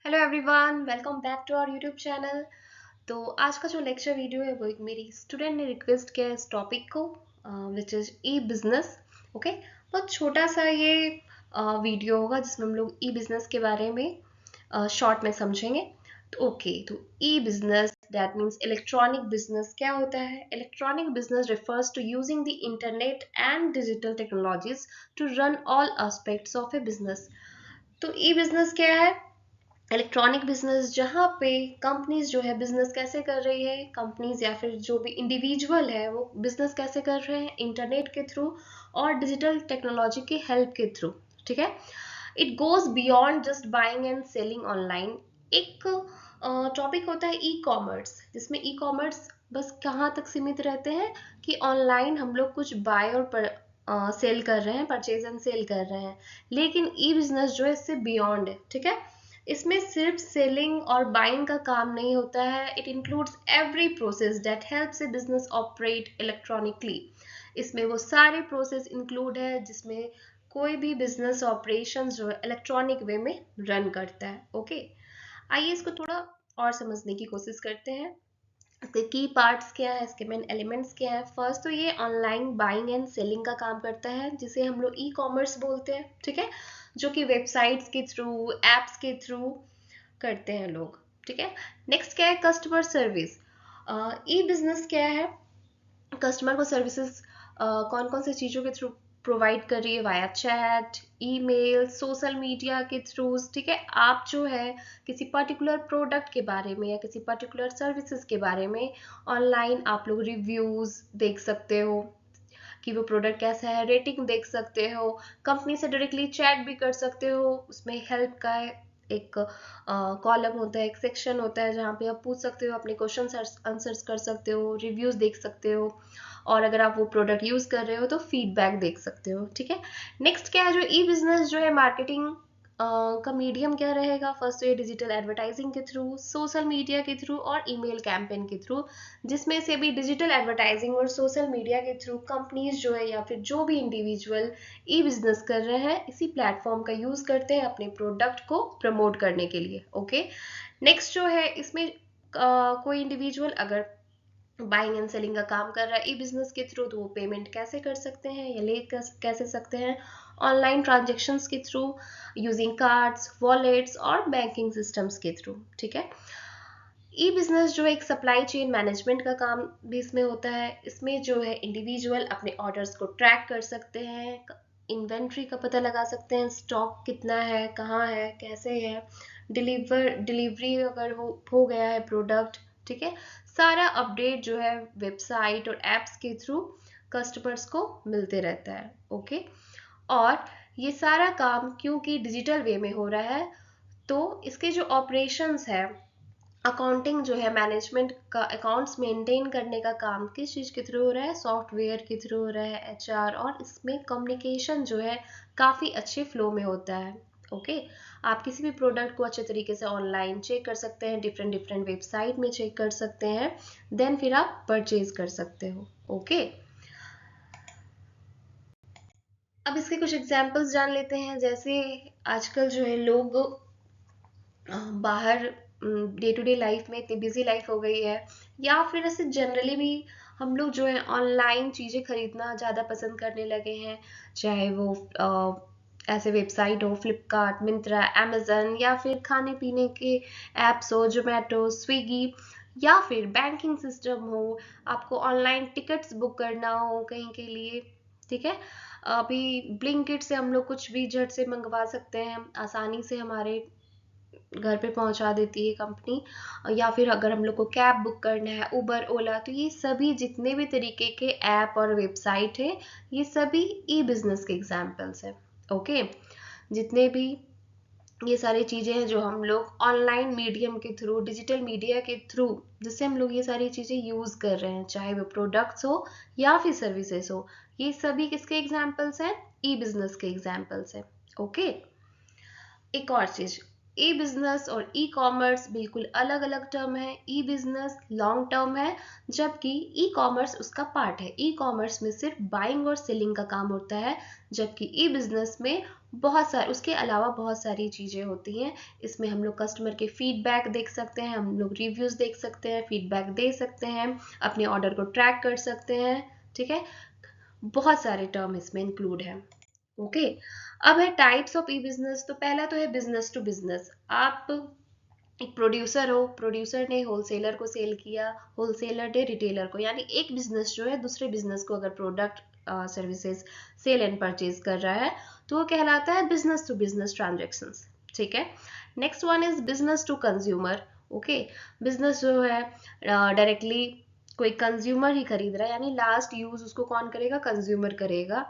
Hello everyone, welcome back to our YouTube channel. तो आज का जो लेक्चर वीडियो है वो एक मेरी स्टूडेंट ने रिक्वेस्ट किया है इस टॉपिक को, which is E business. Okay, बहुत छोटा सा ये वीडियो होगा जिसमें हम लोग ई बिजनेस के बारे में शॉर्ट में समझेंगे। तो e business that means electronic business क्या होता है? Electronic business refers to using the internet and digital technologies to run all aspects of a business. तो ई बिजनेस क्या है? इलेक्ट्रॉनिक बिजनेस, जहाँ पे कंपनीज जो है बिजनेस कैसे कर रही है, कंपनीज या फिर जो भी इंडिविजुअल है वो बिजनेस कैसे कर रहे हैं इंटरनेट के थ्रू और डिजिटल टेक्नोलॉजी की हेल्प के थ्रू। ठीक है, it goes beyond just buying and selling online. एक टॉपिक होता है ई कॉमर्स, जिसमें ई कॉमर्स बस कहाँ तक सीमित रहते हैं कि ऑनलाइन हम लोग कुछ बाय और सेल कर रहे हैं, परचेज एंड सेल कर रहे हैं। लेकिन ई बिजनेस जो है इससे बियॉन्ड है। ठीक है, इसमें सिर्फ सेलिंग और बाइंग का काम नहीं होता है, it includes every process that helps A business operate electronically. इसमें वो सारे प्रोसेस इंक्लूड है जिसमें कोई भी बिजनेस ऑपरेशन जो है इलेक्ट्रॉनिक वे में रन करता है। ओके, आइए इसको थोड़ा और समझने की कोशिश करते हैं। इसके की पार्ट्स क्या है, इसके मेन एलिमेंट्स क्या है। फर्स्ट तो ये ऑनलाइन बाइंग एंड सेलिंग का काम करता है, जिसे हम लोग ई कॉमर्स बोलते हैं। ठीक है, जो कि वेबसाइट्स के थ्रू, एप्स के थ्रू करते हैं लोग। ठीक है, नेक्स्ट क्या है? Customer service. ई बिजनेस क्या है? कस्टमर को सर्विसेज कौन कौन सी चीज़ों के थ्रू प्रोवाइड कर रही है? Via chat, email, social media के थ्रू। ठीक है, आप जो है किसी पर्टिकुलर प्रोडक्ट के बारे में या किसी पर्टिकुलर सर्विसेज के बारे में ऑनलाइन आप लोग रिव्यूज देख सकते हो कि वो प्रोडक्ट कैसा है, रेटिंग देख सकते हो, कंपनी से डायरेक्टली चैट भी कर सकते हो। उसमें हेल्प का एक कॉलम होता है, एक सेक्शन होता है जहाँ पे आप पूछ सकते हो, अपने क्वेश्चन आंसर्स कर सकते हो, रिव्यूज देख सकते हो, और अगर आप वो प्रोडक्ट यूज कर रहे हो तो फीडबैक देख सकते हो। ठीक है, नेक्स्ट क्या है? जो ई बिजनेस जो है मार्केटिंग का मीडियम क्या रहेगा? फर्स्ट तो ये डिजिटल एडवर्टाइजिंग के थ्रू, सोशल मीडिया के थ्रू और ईमेल कैंपेन के थ्रू। जिसमें से भी डिजिटल एडवर्टाइजिंग और सोशल मीडिया के थ्रू कंपनीज जो है या फिर जो भी इंडिविजुअल ई बिजनेस कर रहे हैं इसी प्लेटफॉर्म का यूज करते हैं अपने प्रोडक्ट को प्रमोट करने के लिए। ओके, नेक्स्ट जो है इसमें कोई इंडिविजुअल अगर बाइंग एंड सेलिंग का काम कर रहा है ई बिजनेस के थ्रू, तो वो पेमेंट कैसे कर सकते हैं या ले कैसे सकते हैं? ऑनलाइन ट्रांजेक्शन्स के थ्रू, यूजिंग कार्ड्स, वॉलेट्स और बैंकिंग सिस्टम्स के थ्रू। ठीक है, ई बिजनेस जो है एक सप्लाई चेन मैनेजमेंट का काम भी इसमें होता है। इसमें जो है इंडिविजुअल अपने ऑर्डर्स को ट्रैक कर सकते हैं, इन्वेंट्री का पता लगा सकते हैं, स्टॉक कितना है, कहाँ है, कैसे है, डिलीवरी अगर हो गया है प्रोडक्ट। ठीक है, सारा अपडेट जो है वेबसाइट और एप्स के थ्रू कस्टमर्स को मिलते रहता है। ओके, और ये सारा काम क्योंकि डिजिटल वे में हो रहा है, तो इसके जो ऑपरेशंस है, अकाउंटिंग जो है, मैनेजमेंट का अकाउंट्स मेंटेन करने का काम किस चीज़ के थ्रू हो रहा है? सॉफ्टवेयर के थ्रू हो रहा है, एचआर, और इसमें कम्युनिकेशन जो है काफ़ी अच्छे फ्लो में होता है। ओके, आप किसी भी प्रोडक्ट को अच्छे तरीके से ऑनलाइन चेक कर सकते हैं, डिफरेंट डिफरेंट वेबसाइट में चेक कर सकते हैं, देन फिर आप परचेज कर सकते हो। ओके, अब इसके कुछ एग्जांपल्स जान लेते हैं। जैसे आजकल जो है लोग बाहर डे टू डे लाइफ में इतनी बिजी लाइफ हो गई है, या फिर ऐसे जनरली भी हम लोग जो है ऑनलाइन चीज़ें खरीदना ज़्यादा पसंद करने लगे हैं। चाहे वो ऐसे वेबसाइट हो, फ्लिपकार्ट, मिंत्रा, अमेजन, या फिर खाने पीने के ऐप्स हो, जोमेटो, स्विगी, या फिर बैंकिंग सिस्टम हो, आपको ऑनलाइन टिकट्स बुक करना हो कहीं के लिए। ठीक है, अभी ब्लिंकिट से हम लोग कुछ भी झट से मंगवा सकते हैं, आसानी से हमारे घर पे पहुंचा देती है कंपनी। या फिर अगर हम लोग को कैब बुक करना है, उबर, ओला, तो ये सभी जितने भी तरीके के ऐप और वेबसाइट है, ये सभी ई बिजनेस के एग्जाम्पल्स हैं। ओके, जितने भी ये सारी चीज़ें हैं जो हम लोग ऑनलाइन मीडियम के थ्रू, डिजिटल मीडिया के थ्रू, जिससे हम लोग ये सारी चीज़ें यूज़ कर रहे हैं, चाहे वो प्रोडक्ट्स हो या फिर सर्विसेज हो, ये सभी किसके एग्जाम्पल्स हैं? ई बिजनेस के एग्जाम्पल्स हैं। ओके, एक और चीज़, ई बिजनेस और ई कॉमर्स बिल्कुल अलग अलग टर्म है। ई बिजनेस लॉन्ग टर्म है, जबकि ई कॉमर्स उसका पार्ट है। ई कॉमर्स में सिर्फ बाइंग और सेलिंग का काम होता है, जबकि ई बिजनेस में बहुत सारे उसके अलावा बहुत सारी चीज़ें होती हैं। इसमें हम लोग कस्टमर के फीडबैक देख सकते हैं, हम लोग रिव्यूज़ देख सकते हैं, फीडबैक दे सकते हैं, अपने ऑर्डर को ट्रैक कर सकते हैं। ठीक है, बहुत सारे टर्म इसमें इंक्लूड है। ओके, अब है टाइप्स ऑफ ई बिजनेस। तो पहला तो है बिजनेस टू बिजनेस। आप एक प्रोड्यूसर हो, प्रोड्यूसर ने होलसेलर को सेल किया, होलसेलर ने रिटेलर को, यानी एक बिजनेस जो है दूसरे बिजनेस को अगर product services sell and purchase कर रहा है तो वो कहलाता है बिजनेस टू बिजनेस ट्रांजेक्शन्स। ठीक है, next one is business to consumer. Okay, business जो है डायरेक्टली कोई कंज्यूमर ही खरीद रहा है, यानी लास्ट यूज उसको कौन करेगा, कंज्यूमर करेगा।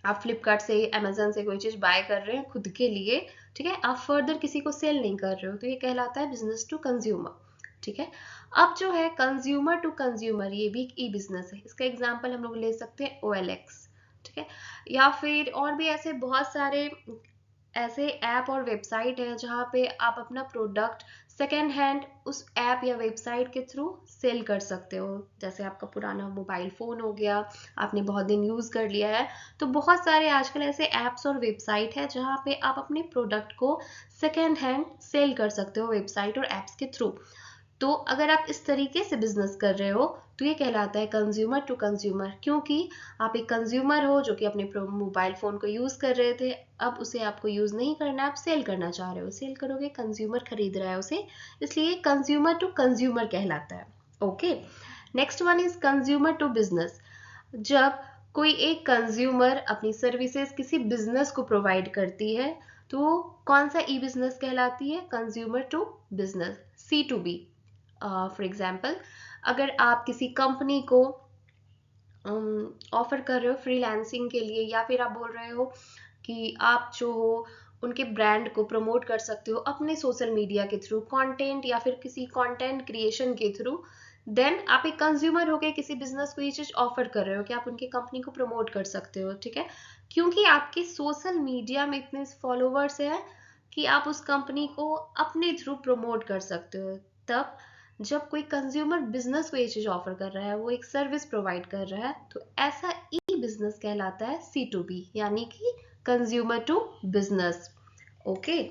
आप फ्लिपकार्ट से, अमेजन से कोई चीज बाय कर रहे हैं खुद के लिए, ठीक है, आप फर्दर किसी को सेल नहीं कर रहे हो, तो ये कहलाता है बिजनेस टू कंज्यूमर। ठीक है, अब जो है कंज्यूमर टू कंज्यूमर, ये भी ई बिजनेस है। इसका एग्जांपल हम लोग ले सकते हैं OLX। ठीक है, या फिर और भी ऐसे बहुत सारे ऐसे ऐप और वेबसाइट है जहाँ पे आप अपना प्रोडक्ट सेकेंड हैंड उस ऐप या वेबसाइट के थ्रू सेल कर सकते हो। जैसे आपका पुराना मोबाइल फ़ोन हो गया, आपने बहुत दिन यूज़ कर लिया है, तो बहुत सारे आजकल ऐसे ऐप्स और वेबसाइट है जहाँ पे आप अपने प्रोडक्ट को सेकेंड हैंड सेल कर सकते हो वेबसाइट और ऐप्स के थ्रू। तो अगर आप इस तरीके से बिजनेस कर रहे हो तो ये कहलाता है कंज्यूमर टू कंज्यूमर, क्योंकि आप एक कंज्यूमर हो जो कि अपने मोबाइल फोन को यूज कर रहे थे, अब उसे आपको यूज नहीं करना, आप सेल करना चाह रहे हो, सेल करोगे, कंज्यूमर खरीद रहा है उसे, इसलिए कंज्यूमर टू कंज्यूमर कहलाता है। Okay, next one is consumer to business. जब कोई एक कंज्यूमर अपनी सर्विसेज किसी बिजनेस को प्रोवाइड करती है तो कौन सा ई बिजनेस कहलाती है, consumer to business, C2B। For example, अगर आप किसी कंपनी को ऑफर कर रहे हो फ्रीलांसिंग के लिए, या फिर आप बोल रहे हो कि आप जो हो उनके ब्रांड को प्रमोट कर सकते हो अपने सोशल मीडिया के थ्रू, कंटेंट या फिर किसी कंटेंट क्रिएशन के थ्रू, देन आप एक कंज्यूमर होके किसी बिजनेस को ये चीज ऑफर कर रहे हो कि आप उनकी कंपनी को प्रमोट कर सकते हो। ठीक है, क्योंकि आपके सोशल मीडिया में इतने फॉलोवर्स हैं कि आप उस कंपनी को अपने थ्रू प्रमोट कर सकते हो। तब जब कोई कंज्यूमर बिजनेस को ये चीज ऑफर कर रहा है, वो एक सर्विस प्रोवाइड कर रहा है, तो ऐसा ई बिजनेस कहलाता है C2B, यानी कि कंज्यूमर टू बिजनेस। ओके,